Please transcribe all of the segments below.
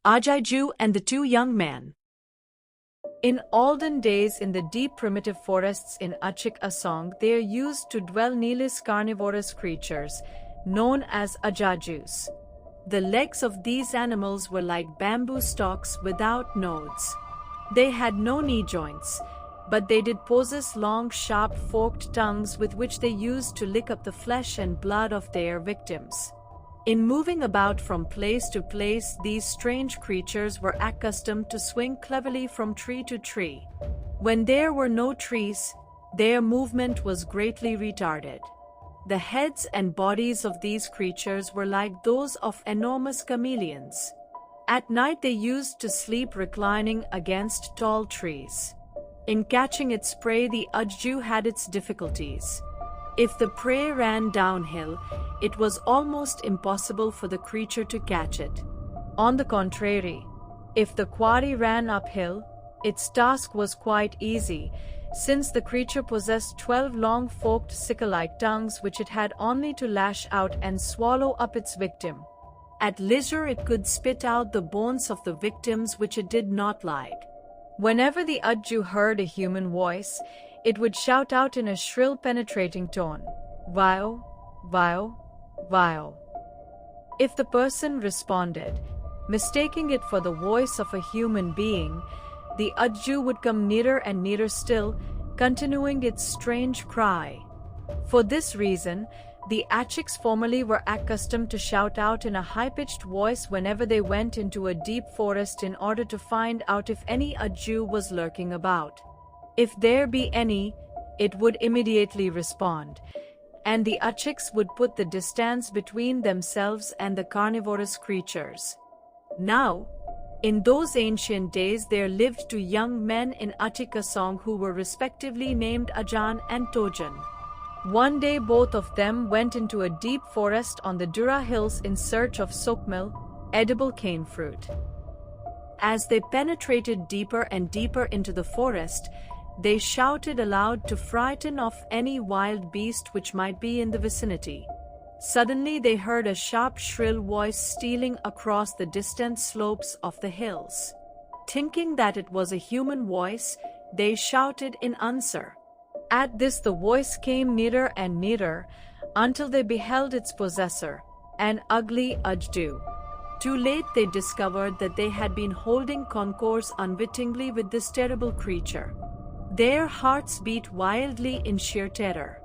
Ajaju and the Two Young Men. In olden days in the deep primitive forests in Achik Asong, there used to dwell Kneeless carnivorous creatures, known as Ajajus. The legs of these animals were like bamboo stalks without nodes. They had no knee joints, but they did possess long, sharp, forked tongues with which they used to lick up the flesh and blood of their victims. In moving about from place to place, these strange creatures were accustomed to swing cleverly from tree to tree. When there were no trees, their movement was greatly retarded. The heads and bodies of these creatures were like those of enormous chameleons. At night they used to sleep reclining against tall trees. In catching its prey, the Ajaju had its difficulties. If the prey ran downhill, it was almost impossible for the creature to catch it. On the contrary, if the quarry ran uphill, its task was quite easy, since the creature possessed 12 long forked sickle-like tongues which it had only to lash out and swallow up its victim. At leisure it could spit out the bones of the victims which it did not like. Whenever the Ajaju heard a human voice, it would shout out in a shrill penetrating tone, "Vio, vio, vio." If the person responded, mistaking it for the voice of a human being, the Ajaju would come nearer and nearer still, continuing its strange cry. For this reason, the Achiks formerly were accustomed to shout out in a high-pitched voice whenever they went into a deep forest in order to find out if any Ajaju was lurking about. If there be any, it would immediately respond, and the Achiks would put the distance between themselves and the carnivorous creatures. Now, in those ancient days there lived two young men in Achik Asong who were respectively named Ajan and Tojan. One day both of them went into a deep forest on the Dura hills in search of sokmil, edible cane fruit. As they penetrated deeper and deeper into the forest, they shouted aloud to frighten off any wild beast which might be in the vicinity. Suddenly they heard a sharp, shrill voice stealing across the distant slopes of the hills. Thinking that it was a human voice, they shouted in answer. At this the voice came nearer and nearer, until they beheld its possessor, an ugly Ajaju. Too late they discovered that they had been holding concourse unwittingly with this terrible creature. Their hearts beat wildly in sheer terror.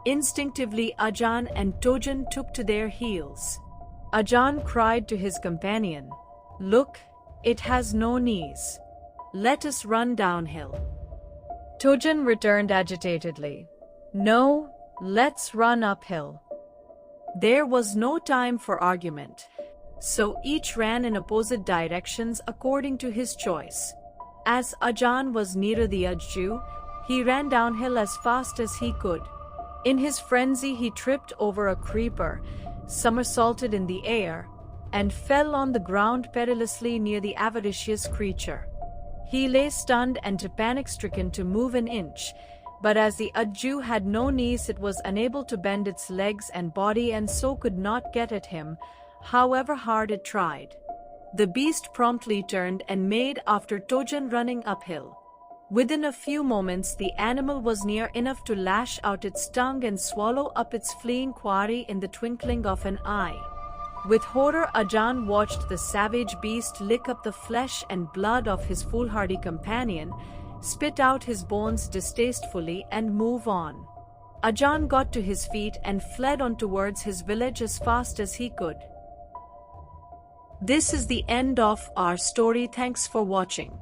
Instinctively Ajan and Tojan took to their heels. Ajan cried to his companion, "Look, it has no knees. Let us run downhill." Tojan returned agitatedly, "No, let's run uphill." There was no time for argument, so each ran in opposite directions according to his choice. As Ajan was nearer the Ajaju, he ran downhill as fast as he could. In his frenzy he tripped over a creeper, somersaulted in the air, and fell on the ground perilously near the avaricious creature. He lay stunned and panic-stricken to move an inch, but as the Ajaju had no knees it was unable to bend its legs and body and so could not get at him, however hard it tried. The beast promptly turned and made after Tojan running uphill. Within a few moments the animal was near enough to lash out its tongue and swallow up its fleeing quarry in the twinkling of an eye. With horror Ajan watched the savage beast lick up the flesh and blood of his foolhardy companion, spit out his bones distastefully and move on. Ajan got to his feet and fled on towards his village as fast as he could. This is the end of our story. Thanks for watching.